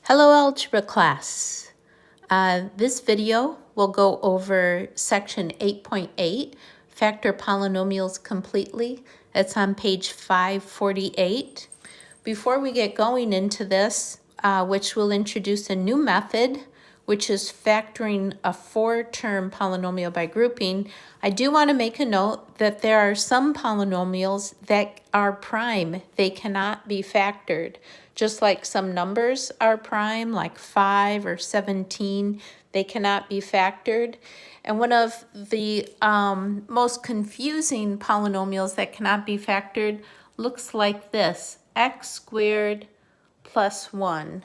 Hello, Algebra class. This video will go over section 8.8, Factor Polynomials Completely. It's on page 548. Before we get going into this, which will introduce a new method, which is factoring a four-term polynomial by grouping, I do want to make a note that there are some polynomials that are prime. They cannot be factored. Just like some numbers are prime, like 5 or 17, they cannot be factored. And one of the most confusing polynomials that cannot be factored looks like this: x squared plus 1.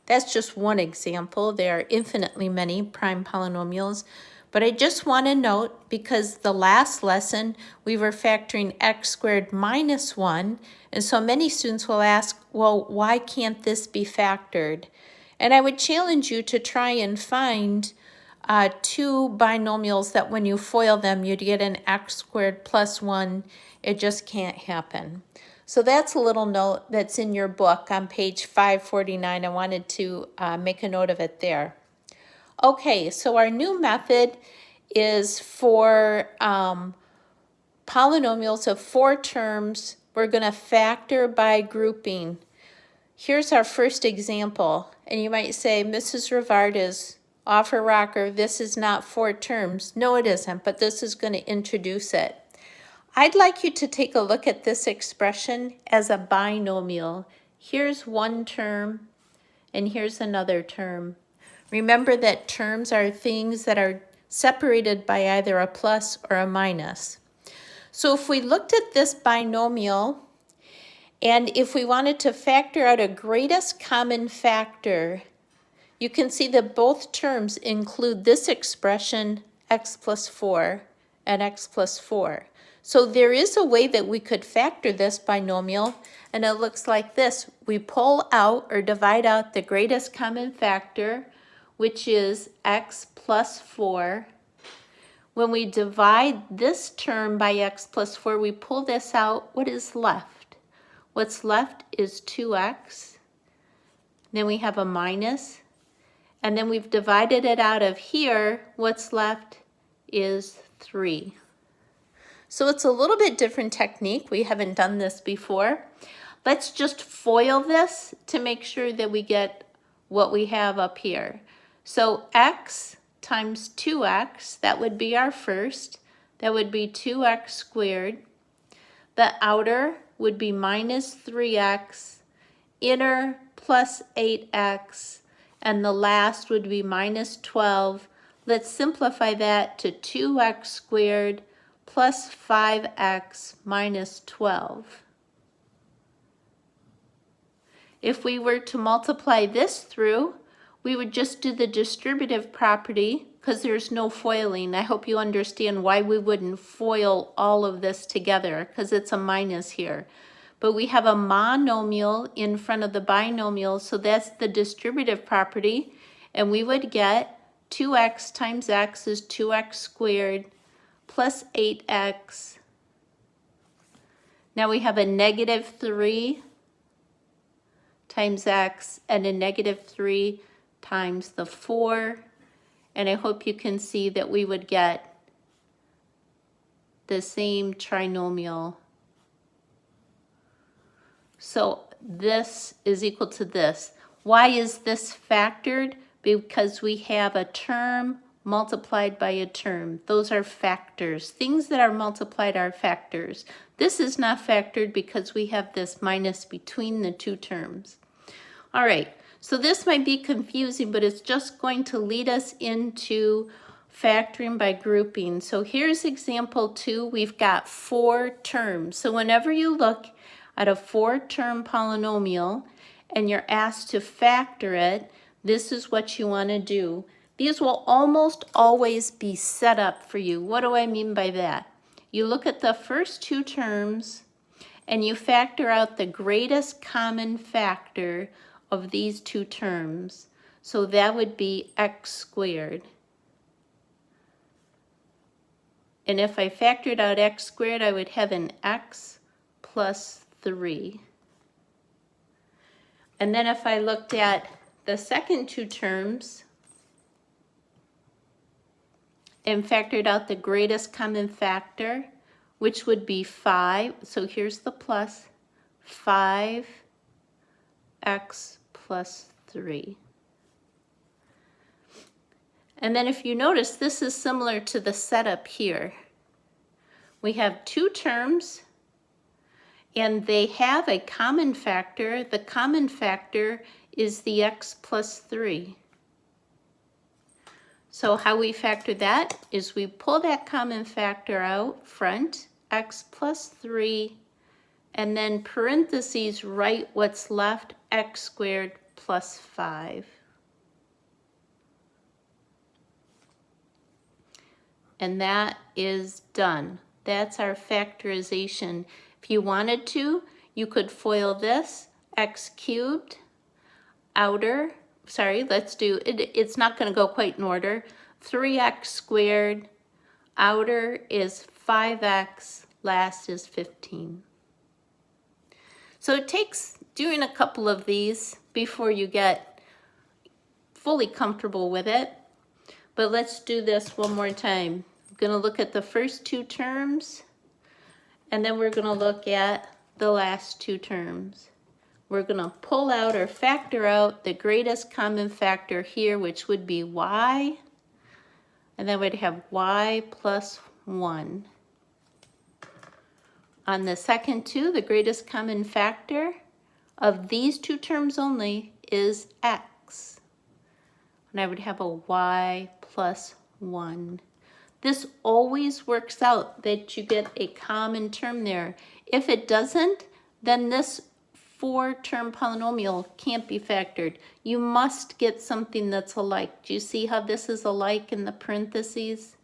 That's just one example. There are infinitely many prime polynomials, but I just want to note, because the last lesson we were factoring x squared minus 1, and so many students will ask, well, why can't this be factored? And I would challenge you to try and find two binomials that when you FOIL them, you'd get an x squared plus 1. It just can't happen. So that's a little note that's in your book on page 549. I wanted to make a note of it there. Okay, so our new method is for polynomials of four terms. We're going to factor by grouping. Here's our first example. And you might say, Mrs. Rivard is off her rocker. This is not four terms. No, it isn't, but this is going to introduce it. I'd like you to take a look at this expression as a binomial. Here's one term, and here's another term. Remember that terms are things that are separated by either a plus or a minus. So if we looked at this binomial, and if we wanted to factor out a greatest common factor, you can see that both terms include this expression, x plus 4 and x plus 4. So there is a way that we could factor this binomial, and it looks like this. We pull out or divide out the greatest common factor, which is x plus 4. When we divide this term by x plus 4, we pull this out. What is left? What's left is 2x. Then we have a minus. And then we've divided it out of here. What's left is 3. So it's a little bit different technique. We haven't done this before. Let's just FOIL this to make sure that we get what we have up here. So x times 2x, that would be our first. That would be 2x squared. The outer would be minus 3x, inner plus 8x, and the last would be minus 12. Let's simplify that to 2x squared plus 5x minus 12. If we were to multiply this through, we would just do the distributive property because there's no foiling. I hope you understand why we wouldn't FOIL all of this together, because it's a minus here. But we have a monomial in front of the binomial, so that's the distributive property, and we would get 2x times x is 2x squared plus 8x. Now we have a negative 3 times x and a negative 3 times the 4. And I hope you can see that we would get the same trinomial. So this is equal to this. Why is this factored? Because we have a term multiplied by a term. Those are factors. Things that are multiplied are factors. This is not factored because we have this minus between the two terms. All right, so this might be confusing, but it's just going to lead us into factoring by grouping. So here's example 2. We've got 4 terms. So whenever you look at a 4-term polynomial and you're asked to factor it, this is what you want to do. These will almost always be set up for you. What do I mean by that? You look at the first 2 terms and you factor out the greatest common factor of these 2 terms. So that would be x squared. And if I factored out x squared, I would have an x plus 3. And then if I looked at the second two terms and factored out the greatest common factor, which would be 5. So here's the plus, 5x plus 3. And then if you notice, this is similar to the setup here. We have two terms, and they have a common factor. The common factor is the x plus 3. So how we factor that is we pull that common factor out front, x plus 3, and then parentheses write what's left, x squared plus 5. And that is done. That's our factorization. If you wanted to, you could FOIL this, x cubed, outer, sorry, let's do, it's not gonna go quite in order, 3x squared, outer is 5x, last is 15. So it takes doing a couple of these before you get fully comfortable with it. But let's do this one more time. I'm going to look at the first two terms, and then we're going to look at the last two terms. We're going to pull out or factor out the greatest common factor here, which would be y, and then we'd have y plus 1. On the second two, the greatest common factor of these two terms only is x. And I would have a y plus 1. This always works out that you get a common term there. If it doesn't, then this 4-term polynomial can't be factored. You must get something that's alike. Do you see how this is alike in the parentheses?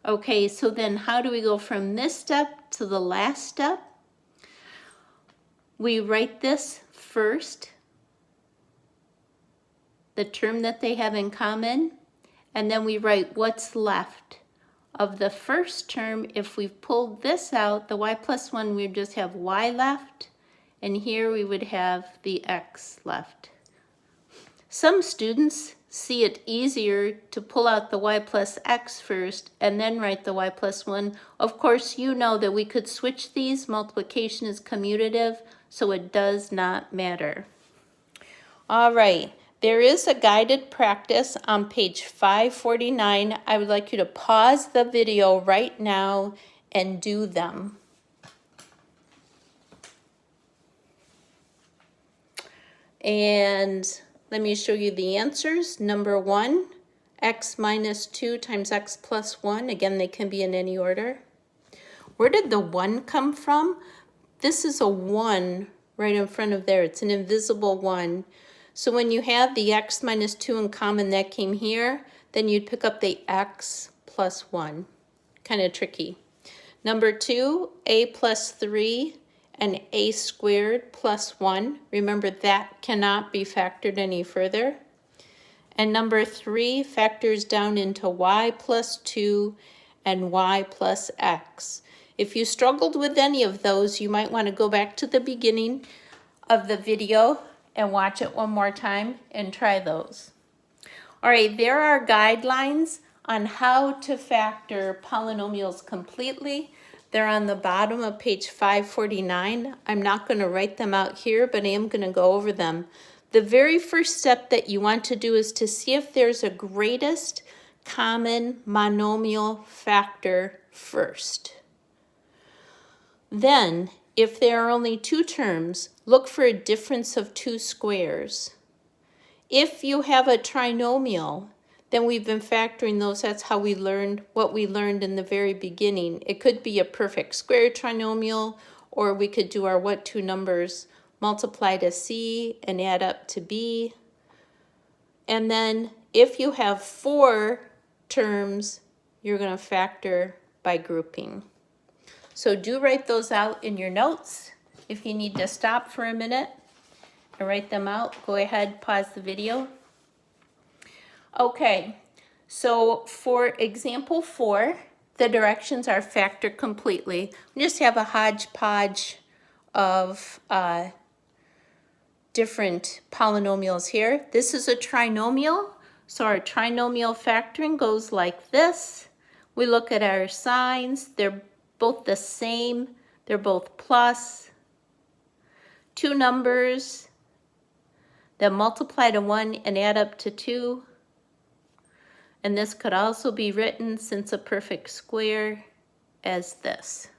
Okay, so then how do we go from this step to the last step? We write this first, the term that they have in common, and then we write what's left of the first term. If we've pulled this out, the y plus 1, we just have y left, and here we would have the x left. Some students see it easier to pull out the y plus x first and then write the y plus 1. Of course, you know that we could switch these. Multiplication is commutative, so it does not matter. All right. There is a guided practice on page 549. I would like you to pause the video right now and do them. And let me show you the answers. Number 1, x minus 2 times x plus 1. Again, they can be in any order. Where did the 1 come from? This is a 1 right in front of there. It's an invisible 1. So when you have the x minus 2 in common, that came here, then you'd pick up the x plus 1. Kind of tricky. Number 2, a plus 3 and a squared plus 1. Remember, that cannot be factored any further. And number 3 factors down into y plus 2 and y plus x. If you struggled with any of those, you might want to go back to the beginning of the video and watch it one more time and try those. All right, there are guidelines on how to factor polynomials completely. They're on the bottom of page 549. I'm not going to write them out here, but I am going to go over them. The very first step that you want to do is to see if there's a greatest common monomial factor first. Then, if there are only two terms, look for a difference of 2 squares. If you have a trinomial, then we've been factoring those. That's how we learned what we learned in the very beginning. It could be a perfect square trinomial, or we could do our what two numbers, multiply to c and add up to b. And then if you have 4 terms, you're going to factor by grouping. So do write those out in your notes. If you need to stop for a minute and write them out, go ahead, pause the video. Okay, so for example 4, the directions are factor completely. We just have a hodgepodge of different polynomials here. This is a trinomial, so our trinomial factoring goes like this. We look at our signs, they're both the same, they're both plus. Two numbers that multiply to 1 and add up to 2. And this could also be written, since a perfect square, as this.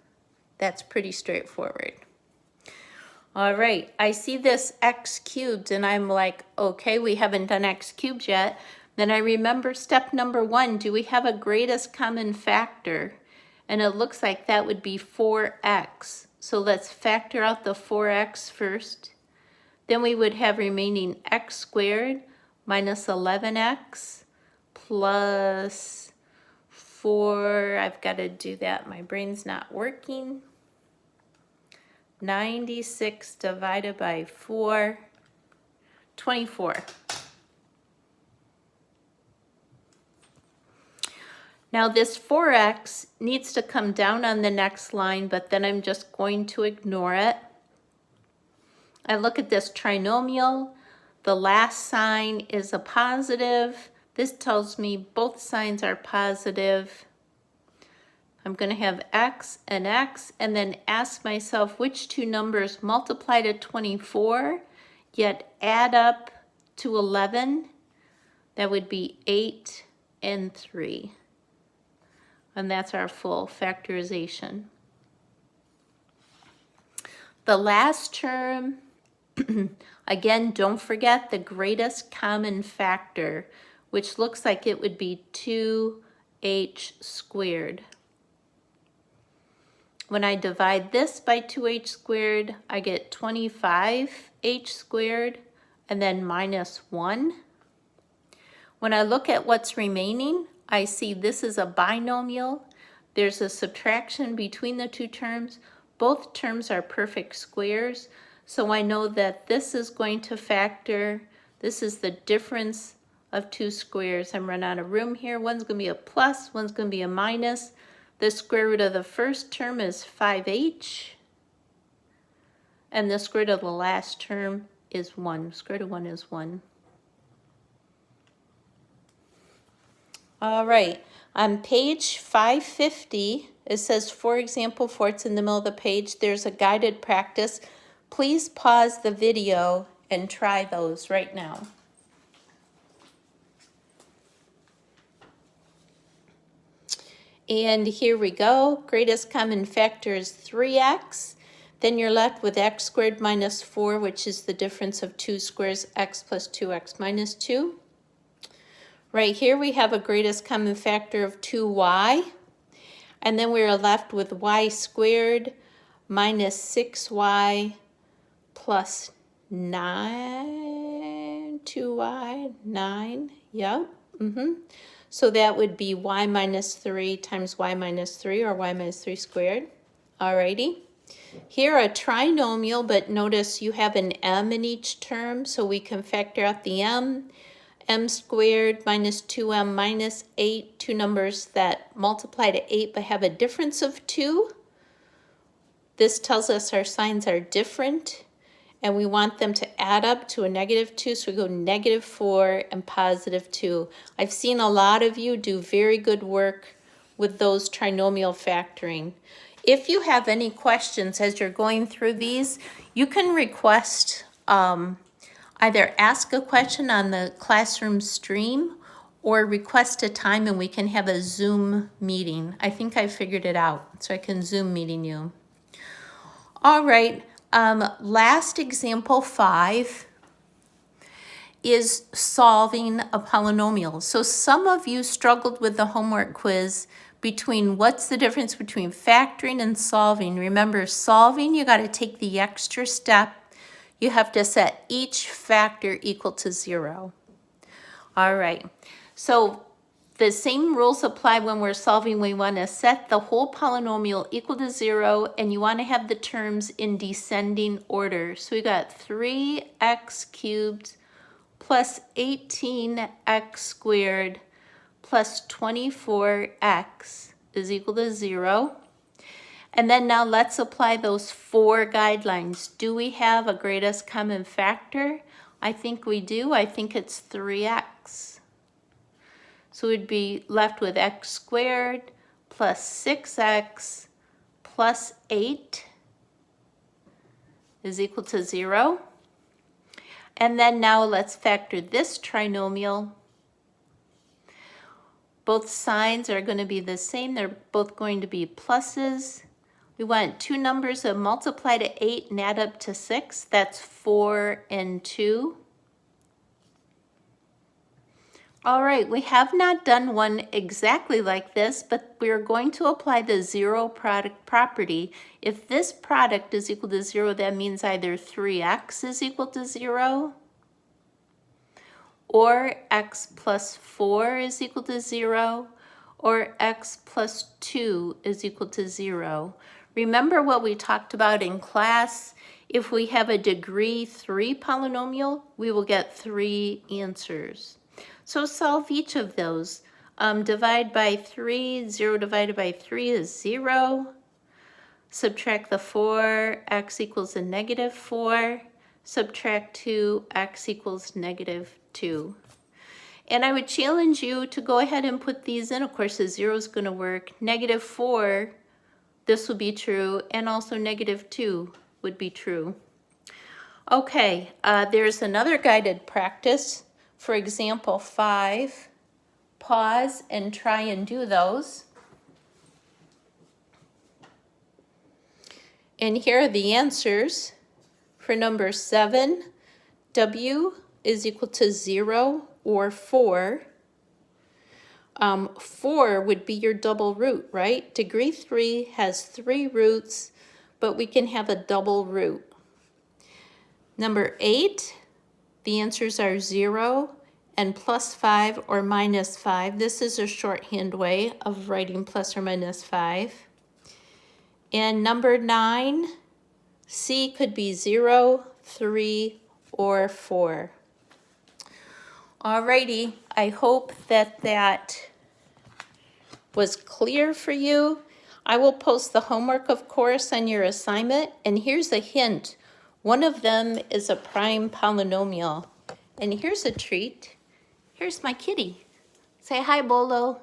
That's pretty straightforward. All right, I see this x cubed and I'm like, okay, we haven't done x cubed yet. Then I remember step number 1, do we have a greatest common factor? And it looks like that would be 4x. So let's factor out the 4x first. Then we would have remaining x squared minus 11x plus 4, I've got to do that, my brain's not working. 96 divided by 4, 24. Now this 4x needs to come down on the next line, but then I'm just going to ignore it. I look at this trinomial. The last sign is a positive. This tells me both signs are positive. I'm going to have x, and then ask myself which two numbers multiply to 24, yet add up to 11. That would be 8 and 3. And that's our full factorization. The last term, again, don't forget the greatest common factor, which looks like it would be 2h squared. When I divide this by 2h squared, I get 25h squared and then minus 1. When I look at what's remaining, I see this is a binomial. There's a subtraction between the two terms. Both terms are perfect squares, so I know that this is going to factor. This is the difference of two squares. I'm running out of room here. One's going to be a plus, one's going to be a minus. The square root of the first term is 5h, and the square root of the last term is 1. Square root of 1 is 1. All right, on page 550, it says, for example, 4, it's in the middle of the page, there's a guided practice. Please pause the video and try those right now. And here we go. Greatest common factor is 3x. Then you're left with x squared minus 4, which is the difference of two squares, x plus 2x minus 2. Right here we have a greatest common factor of 2y. And then we're left with y squared minus 6y plus 9. 2y, 9, yep. So that would be y minus 3 times y minus 3, or y minus 3 squared. Alrighty. Here a trinomial, but notice you have an m in each term, so we can factor out the m. M squared minus 2m minus 8, two numbers that multiply to 8 but have a difference of 2. This tells us our signs are different, and we want them to add up to a negative 2, so we go negative 4 and positive 2. I've seen a lot of you do very good work with those trinomial factoring. If you have any questions as you're going through these, you can request either ask a question on the classroom stream or request a time and we can have a Zoom meeting. I think I figured it out, so I can Zoom meeting you. All right. Last example 5 is solving a polynomial. So some of you struggled with the homework quiz between what's the difference between factoring and solving. Remember, solving, you got to take the extra step. You have to set each factor equal to 0. All right. So the same rules apply when we're solving. We want to set the whole polynomial equal to 0, and you want to have the terms in descending order. So we got 3x cubed plus 18x squared plus 24x is equal to 0. And then now let's apply those 4 guidelines. Do we have a greatest common factor? I think we do. I think it's 3x. So we'd be left with x squared plus 6x plus 8 is equal to 0. And then now let's factor this trinomial. Both signs are going to be the same. They're both going to be pluses. We want 2 numbers that multiply to 8 and add up to 6. That's 4 and 2. All right, we have not done one exactly like this, but we're going to apply the zero product property. If this product is equal to 0, that means either 3x is equal to 0, or x plus 4 is equal to 0, or x plus 2 is equal to 0. Remember what we talked about in class? If we have a degree 3 polynomial, we will get 3 answers. So solve each of those. Divide by 3, 0 divided by 3 is 0. Subtract the 4, x equals a negative 4. Subtract 2, x equals negative 2. And I would challenge you to go ahead and put these in. Of course, the 0 is going to work. Negative 4, this will be true, and also negative 2 would be true. Okay, there's another guided practice. For example, 5. Pause and try and do those. And here are the answers. For number 7, w is equal to 0 or 4. 4 would be your double root, right? Degree 3 has 3 roots, but we can have a double root. Number 8, the answers are 0 and plus 5 or minus 5. This is a shorthand way of writing plus or minus 5. And number 9, C could be 0, 3, or 4. Alrighty, I hope that was clear for you. I will post the homework, of course, on your assignment. And here's a hint. One of them is a prime polynomial. And here's a treat. Here's my kitty. Say hi, Bolo.